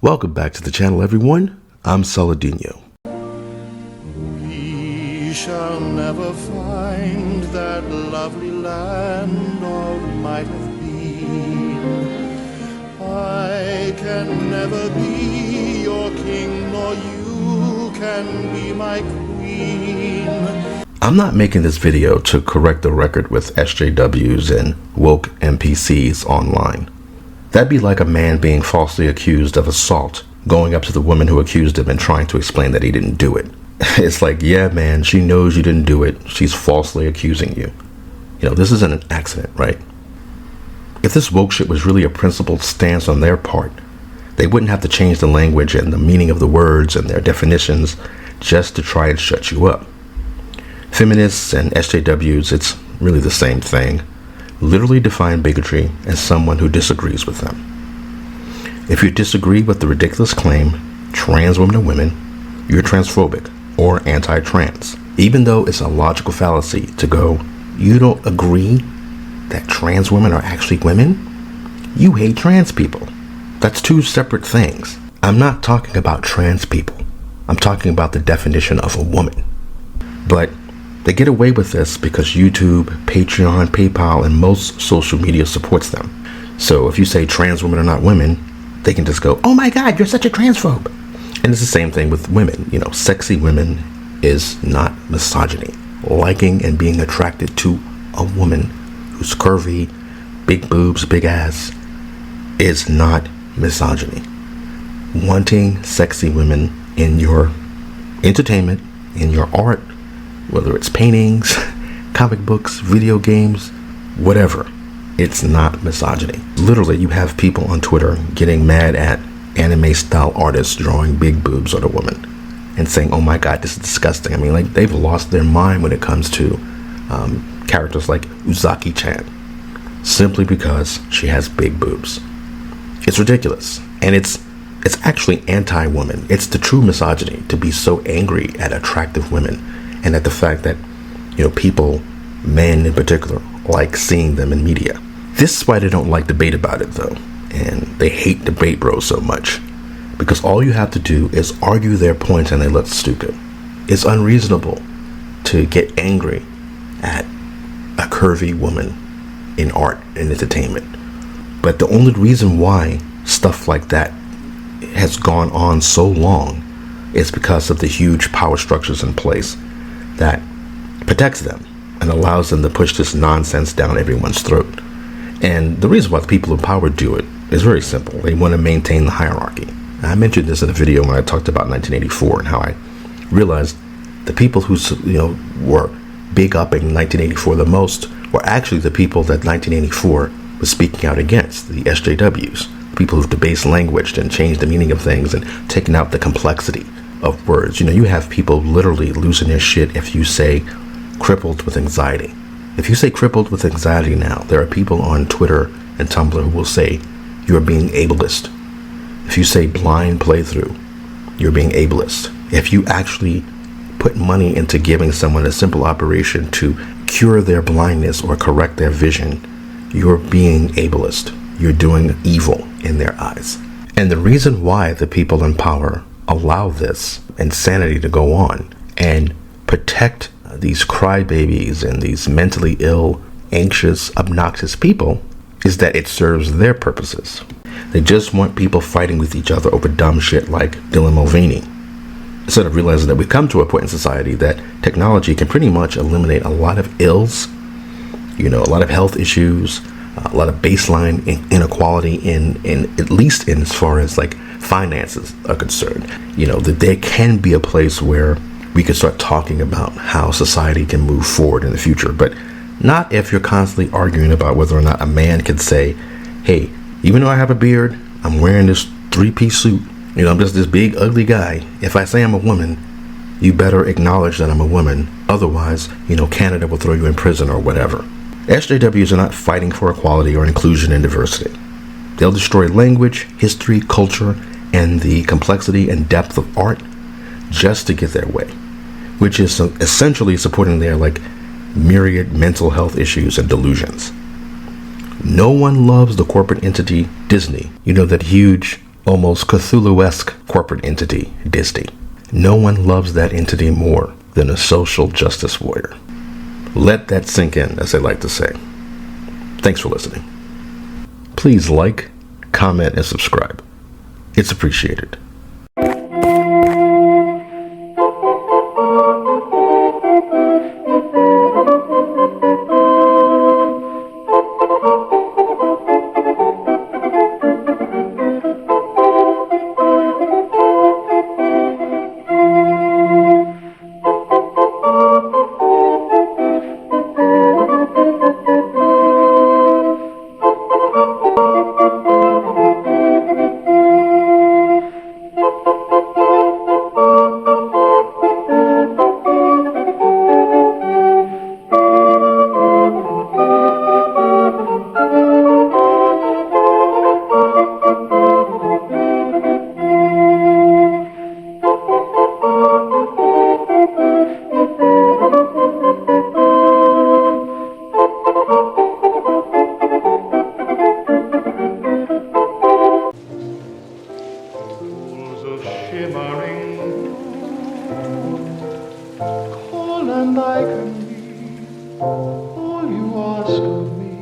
Welcome back to the channel, everyone. I'm Saladino. We shall never find that lovely land or might have been. I can never be your king, nor you can be my queen. I'm not making this video to correct the record with SJWs and woke NPCs online. That'd be like a man being falsely accused of assault, going up to the woman who accused him and trying to explain that he didn't do it. It's like, yeah, man, she knows you didn't do it. She's falsely accusing you. You know, this isn't an accident, right? If this woke shit was really a principled stance on their part, they wouldn't have to change the language and the meaning of the words and their definitions just to try and shut you up. Feminists and SJWs, it's really the same thing, literally define bigotry as someone who disagrees with them. If you disagree with the ridiculous claim, trans women are women, you're transphobic or anti-trans. Even though it's a logical fallacy to go, you don't agree that trans women are actually women? You hate trans people. That's two separate things. I'm not talking about trans people. I'm talking about the definition of a woman. But they get away with this because YouTube, Patreon, PayPal, and most social media supports them. So if you say trans women are not women, they can just go, oh my God, you're such a transphobe. And it's the same thing with women. You know, sexy women is not misogyny. Liking and being attracted to a woman who's curvy, big boobs, big ass, is not misogyny. Wanting sexy women in your entertainment, in your art, whether it's paintings, comic books, video games, whatever, it's not misogyny. Literally, you have people on Twitter getting mad at anime-style artists drawing big boobs on a woman and saying, oh my God, this is disgusting. I mean, like, they've lost their mind when it comes to characters like Uzaki-chan, simply because she has big boobs. It's ridiculous. And it's actually anti-woman. It's the true misogyny to be so angry at attractive women and at the fact that, you know, people, men in particular, like seeing them in media. This is why they don't like debate about it, though. And they hate debate bros so much. Because all you have to do is argue their points and they look stupid. It's unreasonable to get angry at a curvy woman in art and entertainment. But the only reason why stuff like that has gone on so long is because of the huge power structures in place that protects them and allows them to push this nonsense down everyone's throat. And the reason why the people in power do it is very simple. They want to maintain the hierarchy. I mentioned this in a video when I talked about 1984 and how I realized the people who, you know, were big up in 1984 the most were actually the people that 1984 was speaking out against, the SJWs, people who've debased language and changed the meaning of things and taken out the complexity of words. You know, you have people literally losing their shit if you say crippled with anxiety. If you say crippled with anxiety now, there are people on Twitter and Tumblr who will say you're being ableist. If you say blind playthrough, you're being ableist. If you actually put money into giving someone a simple operation to cure their blindness or correct their vision, you're being ableist. You're doing evil in their eyes. And the reason why the people in power allow this insanity to go on and protect these crybabies and these mentally ill, anxious, obnoxious people is that it serves their purposes. They just want people fighting with each other over dumb shit like Dylan Mulvaney, instead of realizing that we've come to a point in society that technology can pretty much eliminate a lot of ills, you know, a lot of health issues, a lot of baseline inequality in at least in as far as like finances are concerned. You know, that there can be a place where we can start talking about how society can move forward in the future, but not if you're constantly arguing about whether or not a man can say, hey, even though I have a beard, I'm wearing this 3-piece suit, you know, I'm just this big ugly guy. If I say I'm a woman, you better acknowledge that I'm a woman. Otherwise, you know, Canada will throw you in prison or whatever. SJWs are not fighting for equality or inclusion and diversity. They'll destroy language, history, culture, and the complexity and depth of art just to get their way, which is essentially supporting their like myriad mental health issues and delusions. No one loves the corporate entity Disney. You know, that huge almost Cthulhu-esque corporate entity, Disney. No one loves that entity more than a social justice warrior. Let that sink in, as they like to say. Thanks for listening. Please like, comment, and subscribe. It's appreciated. Call and I can be all you ask of me.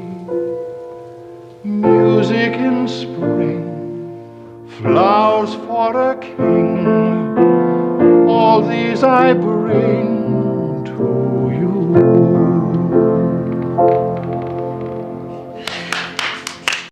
Music in spring, flowers for a king. All these I bring